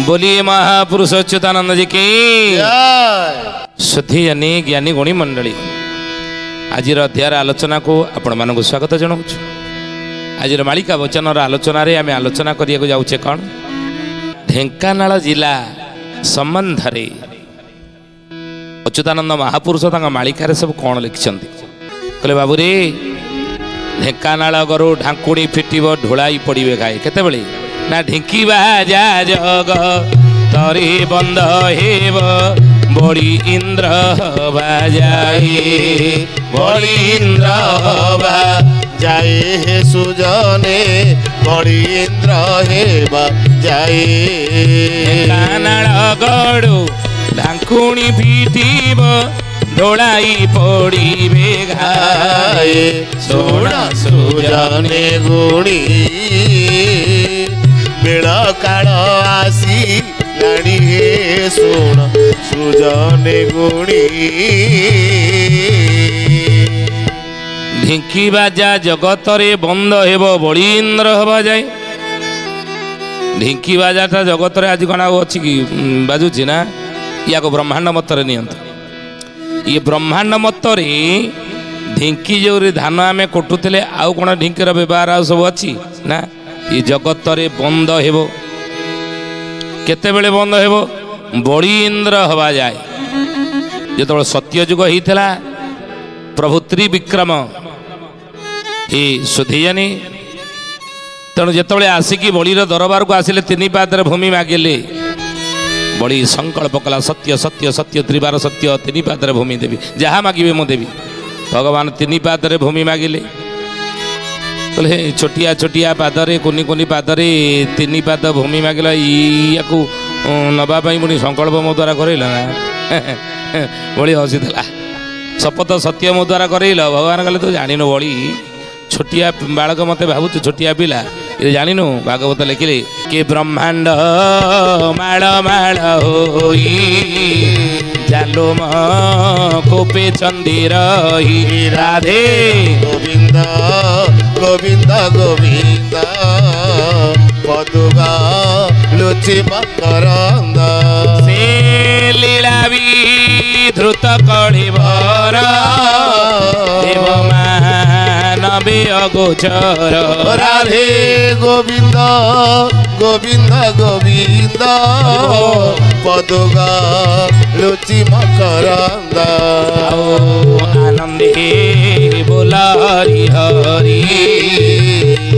बोलिए महापुरुष अच्युतानंद जी की सुधी यानी ज्ञानी गुणी मंडली आज अध्याय आलोचना को आपण मानक स्वागत जनाऊँ। आज मालिका वचन आलोचन आम आलोचना करने जाऊे कौन ढेंकानाल जिला संबंध अच्युतानंद महापुरुष मालिकार सब कौन लिखिं कहले बाबू रे ढेंकानाल गरु ढांकुणी फिटिब ढोलाई पड़े गाए केते ना ढिंकी बाजा जग तरी बंद हेब बड़ी इंद्र बाजाए बड़ी इंद्र बाजाए हे सुजने बड़ी इंद्र हेबा जाए ढेंकानाल गरु ढांकुणी फिटिब ढोलाई पड़े गाए सोना सुजने गुणी बेड़ काल आसी लाड़ी हे सोन सुजने गुणी ढिंकी बाजा जगत रे बंद हेब बड़ी इंद्र हवा जाए ढिंकी बाजाटा जगत रे आज कण अच्छी कि बाजुची ना या ब्रह्मांड मतरे नियंत्र ये ब्रह्मांड मतरे ढिंकी जो धान आम कुटुले आउ कौन ढिंकीर व्यवहार आ सब अच्छी ना ये जगत रे बंद हेब केतेबेले बंद हेब बड़ी इंद्र हवा जाए जो सत्ययुग होता प्रभु त्रिविक्रम हे सुधीयानी तेणु जिते आसिकी बड़ीर दरबार को आसिले तीन पादर भूमि मागिले बड़ी संकल्प कला सत्य सत्य सत्य त्रिबार सत्य तीन पादर भूमि देवी जहाँ मागे मु देवी भगवान तीन पादर भूमि मागिले बोले छोटिया छोटिया पादरे कुनी कुनी पादरे तीन पाद भूमि मागिला या नवापाई पुणी संकल्प मो द्वारा करैल बड़ी हसीला शपथ सत्य मो द्वारा करैल भगवान कहले तू जान बड़ी छोटिया बालक मत भावु छोटिया पिला ये जानिनु भागवत लिखिले के ब्रह्मांड माड़ माड़ होई जालो कोपे चंदीर राधे गोविंद गोविंद गोविंद पदुगा लुचि मकरंद से लीला भी धृत कड़िवर देव मानवे अगोचर राधे गोविंद गोविंद गोविंद पदुगा लुचि मकरंद आनंदे बोला हरि हरि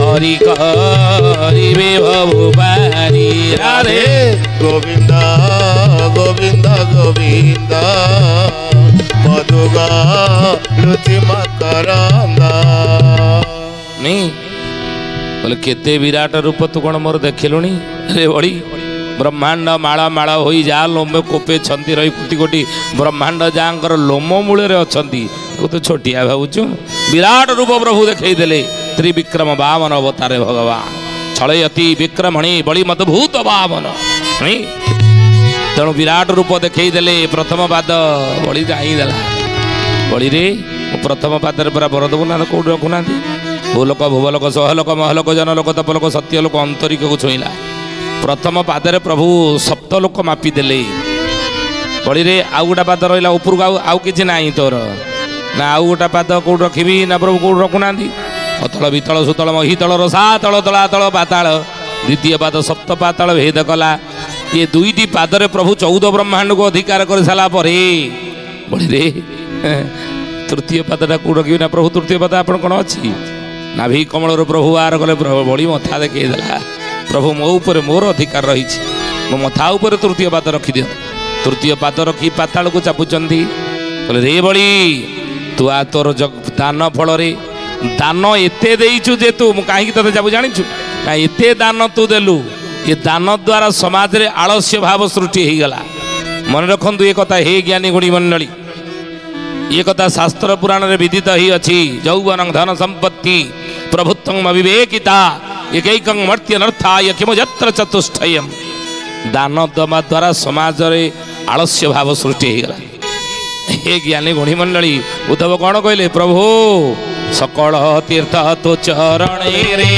हरि करिबे भवबारी राधे गोविंद गोविंद गोविंद मधुगा लुचि मकरंद नहीं बोले केते विराट रूप तू कौन मोर देखिलुनी रे बड़ी ब्रह्मांड माला माला हो जा लोम कोपे छंदी रही कोटी कोटी ब्रह्मांड जाकर लोम मूल अच्छा तो छोटिया भावुचु विराट रूप प्रभु देखईदे त्रिविक्रम वामन अवतारे भगवान छलयती विक्रमणी बड़ी मदभूत वामन नहीं तेणु विराट रूप देखईदे प्रथम पाद बड़ी जाईदेला बड़ी रे प्रथम पादर पूरा बर देबू ना कौट रखुना भूलोक भुवलोक सहलोक महलोक जनलोक तपलोक सत्यलोक अंतरिक को छुईला प्रथम पादरे प्रभु सप्तलोक मापिदेले बड़ी रे आउ गोटा पाद रहा उपरକୁ आउ कि ना तोर ना आउ गोटा पाद कौट रखी ना प्रभु कौट रखुना अतल वितल सुतल महितल रसातल तलातल पाताल द्वितीय पाद सप्त पाताल भेद कला ये दुईटी पादरे प्रभु 14 ब्रह्मांड को अधिकार कर सारा बड़ी रे तृतीय पादटा कौट रखी ना प्रभु तृतीय पाद आप कौन अच्छी नाभि कमल प्रभु आर कले बड़ी मथा देखईदेला प्रभु मो ऊपर मोर अधिकार रही मो मथा ऊपर तृतीय पाद रखी दियो तृतीय पाद रखी पाताल को चापुचंदी बोले रे बड़ी तू आ तोर दान फल दान एते देइछु जे तू कहीं ते जाबू जानिछु ना एते दान तू देलु ये दान द्वारा समाज रे आलस्य भाव सृष्टि हो गला मन रखंतु ये कथा हे ज्ञानी गुणी मंडली ये कथा शास्त्र पुराण रे विदित ही अछि यौवन धन संपत्ति प्रभुत्वं अविवेकिता एकैकं मर्त्य नर्थाय किम यत्र चतुष्टयम् दान दमा द्वारा समाज रे आलस्य भाव सृष्टि हो गला हे ज्ञानी गुणी मंडली उद्धव कौन कहले प्रभु सकल तीर्थ तो चरण रे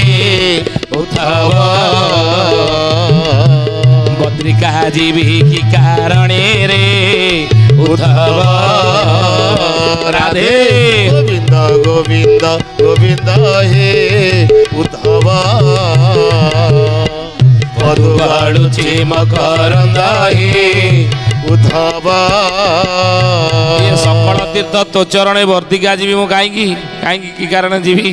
उद्धव चंद्रिका जीवी की कारणे रे उद्धव राधे गोविंद गोविंद गोविंद हे उद्धव मधुबाळुची मकरंद हे उद्धव ये सकल तीर्थ तो चरण वर्तिका जीवी मु कहीं कि कारण जीवी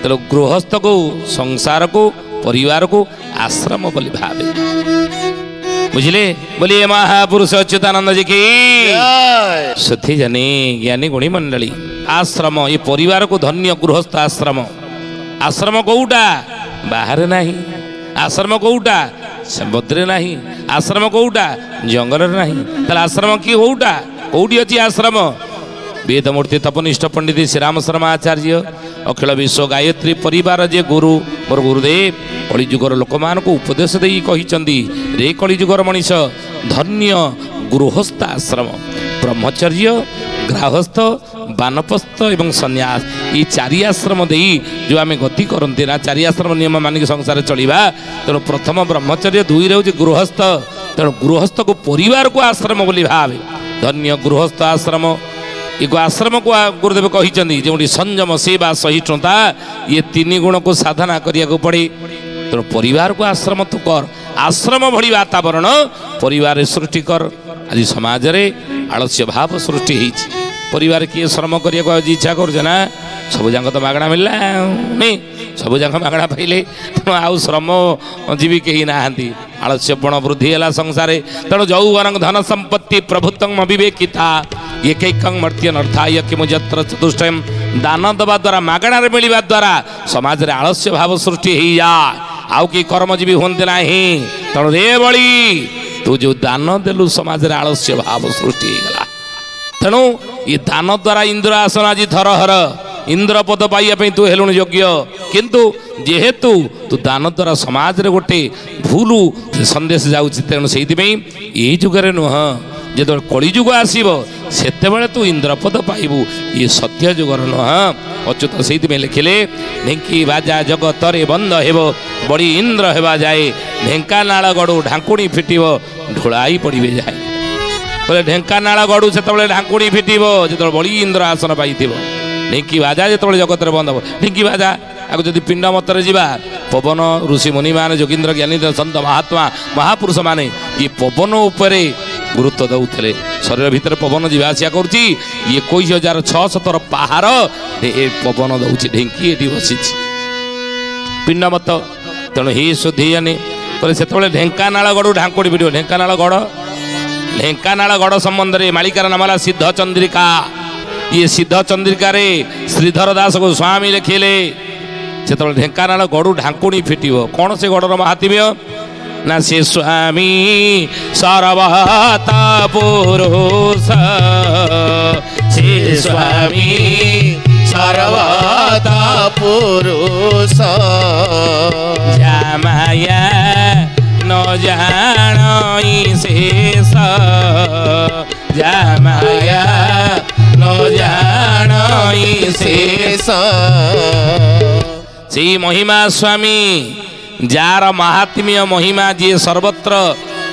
तेणु गृहस्थ को संसार को परिवार को आश्रम बोली भावे बुझले बोलिए महापुरुष अच्युतानंद जी की सथी जने ज्ञानी गुणी मंडली आश्रम ये परिवार को धन्य गृहस्थ आश्रम आश्रम कोउटा बाहर नहीं आश्रम कोउटा समुद्र नहीं आश्रम कोउटा जंगल नहीं ताले आश्रम की होउटा कोउटी अछि आश्रम वेदमूर्ति तपनिष्ठ पंडित श्री राम शर्मा आचार्य अखिल विश्व गायत्री परिवार जे गुरु मोर गुरुदेव कलिजुगर लोक मान को उपदेश दे कही रे कलिजुगर मनीष धन्य गृहस्थ आश्रम ब्रह्मचर्य गृहस्थ बानप्रस्थ एवं सन्यास ये चारि आश्रम दे जो आम गति करते ना चारि आश्रम नियम मानिक संसार चलवा तेणु प्रथम ब्रह्मचर्य दुई रे गृहस्थ तेणु गृहस्थ को परिवार को आश्रम बोली भावे धन्य गृहस्थ आश्रम एक आश्रम को गुरुदेव कही जो संयम सेवा सहिष्णुता ये तीन गुण को साधना करिया पड़े तेणु परिवार को आश्रम तू कर आश्रम भली वातावरण परिवार सृष्टि कर आज समाज रे आलस्य भाव सृष्टि होती परिवार किए श्रम करिया आज इच्छा करना सब जाक तो मागणा मिलला नहीं सब जाक मागणा पाइले तेणु आउ श्रम जीवी कहीं नहांती आलस्यपण वृद्धि है संसार तेणु जौवन धन संपत्ति प्रभुत्व अविवेकिता एक मर्त्य नर्थाय किमुजत्र चतुष्टयम दान दवा द्वारा मागणार मिलवा द्वारा समाज रे आलस्य भाव सृष्टि हो जाए आउ कि कर्मजीवी होते ना तेणु रे बड़ी तू जो दान देलु समाज रे आलस्य भाव सृष्टि होगा तेणु ये दान द्वारा इंद्र आसन आज थरहर इंद्र पद पाइबा तू हेलुण योग्य किंतु जेहेतु तू दान द्वारा समाज रे गोटे भूल संदेश जाऊँ तेणु से यही जुगे नुह जो कलिजुग आसब से तू इंद्रपद पाइबू ये सत्य जुगर नुह अच्युत से लिखिले ढेंकी बाजा जगत रे बंद हेब बड़ी इंद्र हेबा जाए ढेंकानाल गड़ू ढांकुणी फिटिब ढोलाई पड़े जाए बोले ढेंकानाल गड़ू से ढांकुणी फिटिब जो बड़ी इंद्र आसन पाई ढेंकी बाजा जो जगत रे बंद हम ढेंकी बाजा आगे जदि पिंड मतरे जा पवन ऋषि मुनि मान जोगींद्र ज्ञानी संत महात्मा महापुरुष माने ये पवन उपरे गुरुत्व दौले शरीर भितर पवन जा आसिया कर 21,600 पहाड़ ए पवन दौर ढेंकी ये बसी पिंड मत तेणु ही शुद्धि जानी से ढेंकानाल गड़ू ढांकुड़ी पिट ढेंकानाल गड़ संबंध में मालिकार नामला सिद्ध चंद्रिका ये सिद्ध चंद्रिका रे श्रीधर दास को स्वामी लिखिले से ढेंकानाल गड़ू ढांकुणी फिटिब कौन से गड़र महात्म्य ना से स्वामी सर्वता पुरुष से स्वामी सर्वता पुरुष जामाया न जानई शेष जामाया न जानई शेष से महिमा स्वामी जार महात्म्य महिमा जी सर्वत्र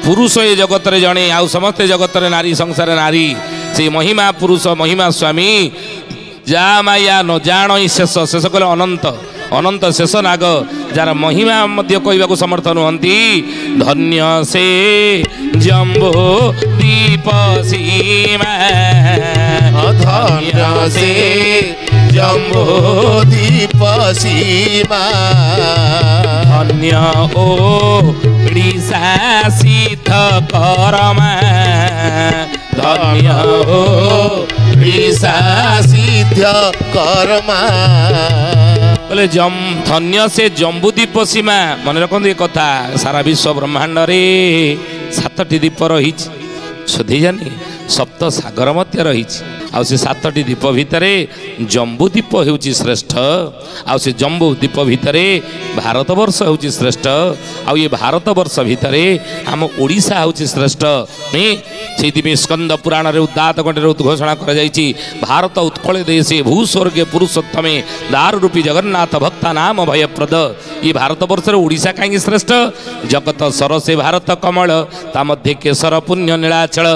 पुरुष ये जगत रे जड़े आउ समस्ते जगत रे नारी संसार नारी से महिमा पुरुष महिमा स्वामी जा माया न जान शेष शेष कले अनंत अनंत शेष नाग जार महिमा मध्य कहवाक समर्थ नुहंती धन्य से जम्बो दीप सीमा धन्य से जम्बो दीप सीमा धन्य ओ ओडिशा सिद्ध करमा धन्य ओ ओडिशा सिद्ध करमा बोले धन्य से जम्बूदीप सीमा मन रखु ये कथा सारा विश्व ब्रह्मांड रे 7टी दीप रही सुधी जानी सप्त सागर मध्य रही आउ से 7टी द्वीप भितर जम्बू द्वीप होउची श्रेष्ठ आउ से जम्बू द्वीप भितर भारतवर्ष होउची श्रेष्ठ आउ ये भारतवर्ष भितर आम ओडिशा होउची श्रेष्ठ नहीं से स्कंद पुराण रे उदात कंठे उद्घोषणा कर जाइछि भारत उत्कल देशे भूस्वर्गे पुरुषोत्तमे दारुरूपी जगन्नाथ भक्ता नाम भयप्रद ये भारतवर्ष ओडिशा कहीं श्रेष्ठ जगत सरसे भारत कमल ता मध्य केशर पुण्य नीलाचल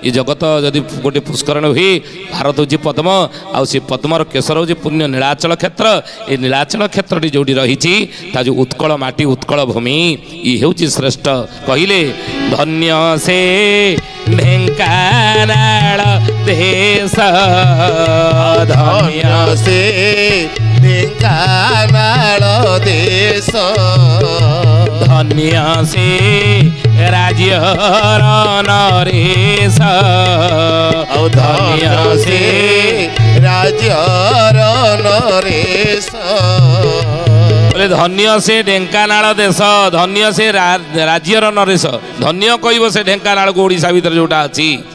ये जगत जदि गोटे पुष्करण हुए भारत हूँ पद्म आउ से पद्मर केशर हूँ पुण्य नीलाचल क्षेत्र ये नीलाचल क्षेत्र जो रही जो उत्कल माटी उत्कल भूमि ये हूँ श्रेष्ठ कहले धन्य से ढेंकानाल देश धन्य से ढेंकानाल देश धन्य से राज्य नरेश धन्य से राज्य नरेश धन्य से ढेंकानाल देश धन्य से राज्यर नरेश धन्य कहब से ढेंकानाल को ओडिशा भीतर जोटा अच्छी